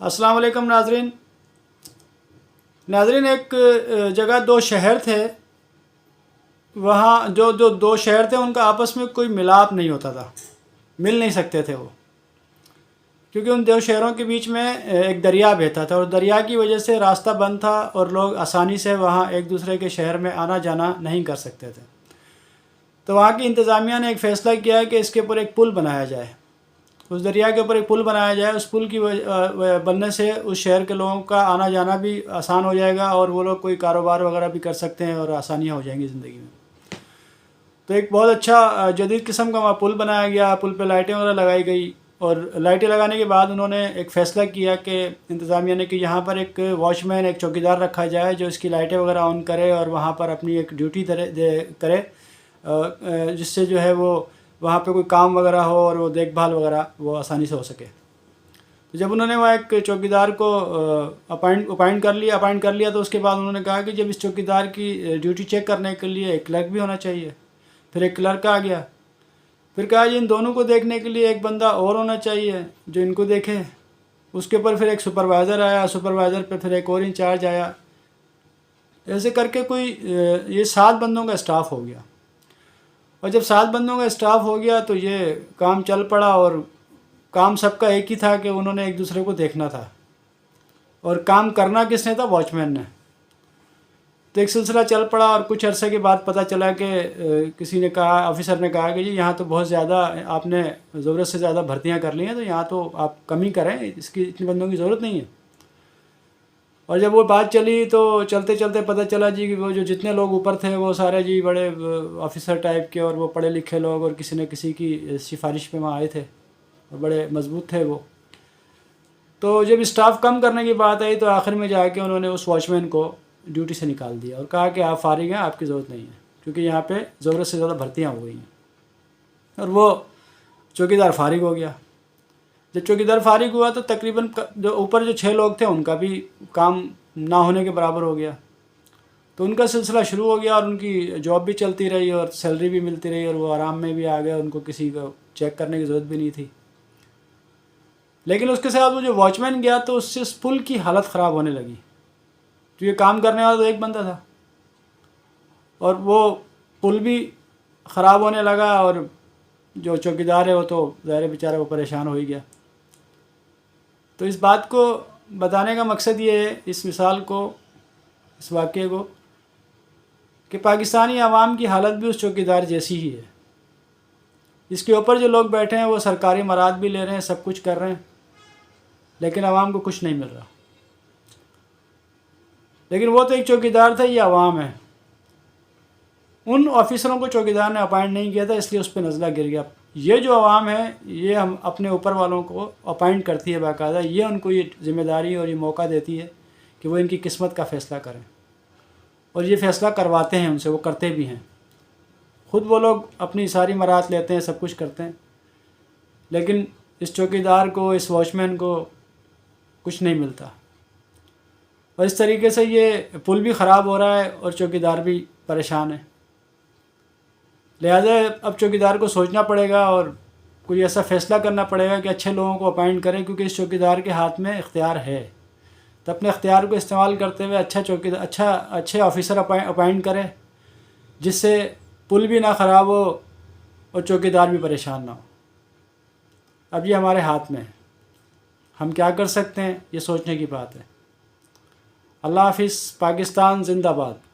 السلام علیکم ناظرین ایک جگہ دو شہر تھے. وہاں جو دو شہر تھے ان کا آپس میں کوئی ملاپ نہیں ہوتا تھا، مل نہیں سکتے تھے وہ، کیونکہ ان دو شہروں کے بیچ میں ایک دریا بہتا تھا اور دریا کی وجہ سے راستہ بند تھا اور لوگ آسانی سے وہاں ایک دوسرے کے شہر میں آنا جانا نہیں کر سکتے تھے. تو وہاں کی انتظامیہ نے ایک فیصلہ کیا کہ اس کے اوپر ایک پل بنایا جائے، اس دریا کے اوپر ایک پل بنایا جائے. اس پل کی بننے سے اس شہر کے لوگوں کا آنا جانا بھی آسان ہو جائے گا اور وہ لوگ کوئی کاروبار وغیرہ بھی کر سکتے ہیں اور آسانیاں ہو جائیں گی زندگی میں. تو ایک بہت اچھا جدید قسم کا وہاں پل بنایا گیا. پل پہ لائٹیں وغیرہ لگائی گئی اور لائٹیں لگانے کے بعد انہوں نے ایک فیصلہ کیا کہ انتظامیہ نے کہ یہاں پر ایک واچ مین، ایک چوکیدار رکھا جائے جو اس کی لائٹیں وغیرہ آن کرے اور وہاں پر اپنی ایک ڈیوٹی کرے، جس سے جو ہے وہ وہاں پہ کوئی کام وغیرہ ہو اور وہ دیکھ بھال وغیرہ وہ آسانی سے ہو سکے. تو جب انہوں نے وہاں ایک چوکیدار کو اپائنٹ کر لیا تو اس کے بعد انہوں نے کہا کہ جب اس چوکیدار کی ڈیوٹی چیک کرنے کے لیے ایک کلرک بھی ہونا چاہیے. پھر ایک کلرک آ گیا. پھر کہا جی ان دونوں کو دیکھنے کے لیے ایک بندہ اور ہونا چاہیے جو ان کو دیکھے. اس کے اوپر پھر ایک سپروائزر آیا، سپروائزر پہ پھر ایک اور انچارج آیا. ایسے کر کے کوئی یہ 7 بندوں کا اسٹاف ہو گیا. اور جب 7 بندوں کا اسٹاف ہو گیا تو یہ کام چل پڑا اور کام سب کا ایک ہی تھا کہ انہوں نے ایک دوسرے کو دیکھنا تھا. اور کام کرنا کس نے تھا؟ واچ مین نے. تو ایک سلسلہ چل پڑا اور کچھ عرصے کے بعد پتہ چلا کہ کسی نے کہا، آفیسر نے کہا کہ جی یہاں تو بہت زیادہ آپ نے ضرورت سے زیادہ بھرتیاں کر لی ہیں، تو یہاں تو آپ کم ہی کریں، اس کی اتنے بندوں کی ضرورت نہیں ہے. اور جب وہ بات چلی تو چلتے چلتے پتہ چلا جی کہ وہ جو جتنے لوگ اوپر تھے وہ سارے جی بڑے آفیسر ٹائپ کے اور وہ پڑھے لکھے لوگ اور کسی نہ کسی کی سفارش پہ وہاں آئے تھے اور بڑے مضبوط تھے وہ. تو جب اسٹاف کم کرنے کی بات آئی تو آخر میں جا کے انہوں نے اس واچ مین کو ڈیوٹی سے نکال دیا اور کہا کہ آپ فارغ ہیں، آپ کی ضرورت نہیں ہے، کیونکہ یہاں پہ ضرورت سے زیادہ بھرتیاں ہو گئی ہیں. اور وہ چوکیدار فارغ ہو گیا. جب چوکیدار فارغ ہوا تو تقریباً جو اوپر جو 6 لوگ تھے ان کا بھی کام نہ ہونے کے برابر ہو گیا. تو ان کا سلسلہ شروع ہو گیا اور ان کی جاب بھی چلتی رہی اور سیلری بھی ملتی رہی اور وہ آرام میں بھی آ گئے، ان کو کسی کو چیک کرنے کی ضرورت بھی نہیں تھی. لیکن اس کے ساتھ وہ جو واچ مین گیا تو اس سے اس پل کی حالت خراب ہونے لگی. تو یہ کام کرنے والا تو ایک بندہ تھا اور وہ پل بھی خراب ہونے لگا اور جو چوکیدار ہے وہ تو ظاہر بیچارہ وہ پریشان ہو ہی گیا. تو اس بات کو بتانے کا مقصد یہ ہے، اس مثال کو، اس واقعے کو، کہ پاکستانی عوام کی حالت بھی اس چوکیدار جیسی ہی ہے. اس کے اوپر جو لوگ بیٹھے ہیں وہ سرکاری مراد بھی لے رہے ہیں، سب کچھ کر رہے ہیں، لیکن عوام کو کچھ نہیں مل رہا. لیکن وہ تو ایک چوکیدار تھا، یہ عوام ہے. ان آفیسروں کو چوکیدار نے اپائنٹ نہیں کیا تھا، اس لیے اس پہ نزلہ گر گیا. یہ جو عوام ہے یہ ہم اپنے اوپر والوں کو اپائنٹ کرتی ہے باقاعدہ، یہ ان کو یہ ذمہ داری اور یہ موقع دیتی ہے کہ وہ ان کی قسمت کا فیصلہ کریں، اور یہ فیصلہ کرواتے ہیں ان سے، وہ کرتے بھی ہیں. خود وہ لوگ اپنی ساری مراحت لیتے ہیں، سب کچھ کرتے ہیں، لیکن اس چوکیدار کو، اس واچ مین کو کچھ نہیں ملتا. اور اس طریقے سے یہ پل بھی خراب ہو رہا ہے اور چوکیدار بھی پریشان ہے. لہٰذا اب چوکیدار کو سوچنا پڑے گا اور کوئی ایسا فیصلہ کرنا پڑے گا کہ اچھے لوگوں کو اپائنٹ کریں، کیونکہ اس چوکیدار کے ہاتھ میں اختیار ہے. تو اپنے اختیار کو استعمال کرتے ہوئے اچھے آفیسر اپائنٹ کرے، جس سے پل بھی نہ خراب ہو اور چوکیدار بھی پریشان نہ ہو. اب یہ ہمارے ہاتھ میں ہے، ہم کیا کر سکتے ہیں یہ سوچنے کی بات ہے. اللہ حافظ. پاکستان زندہ باد.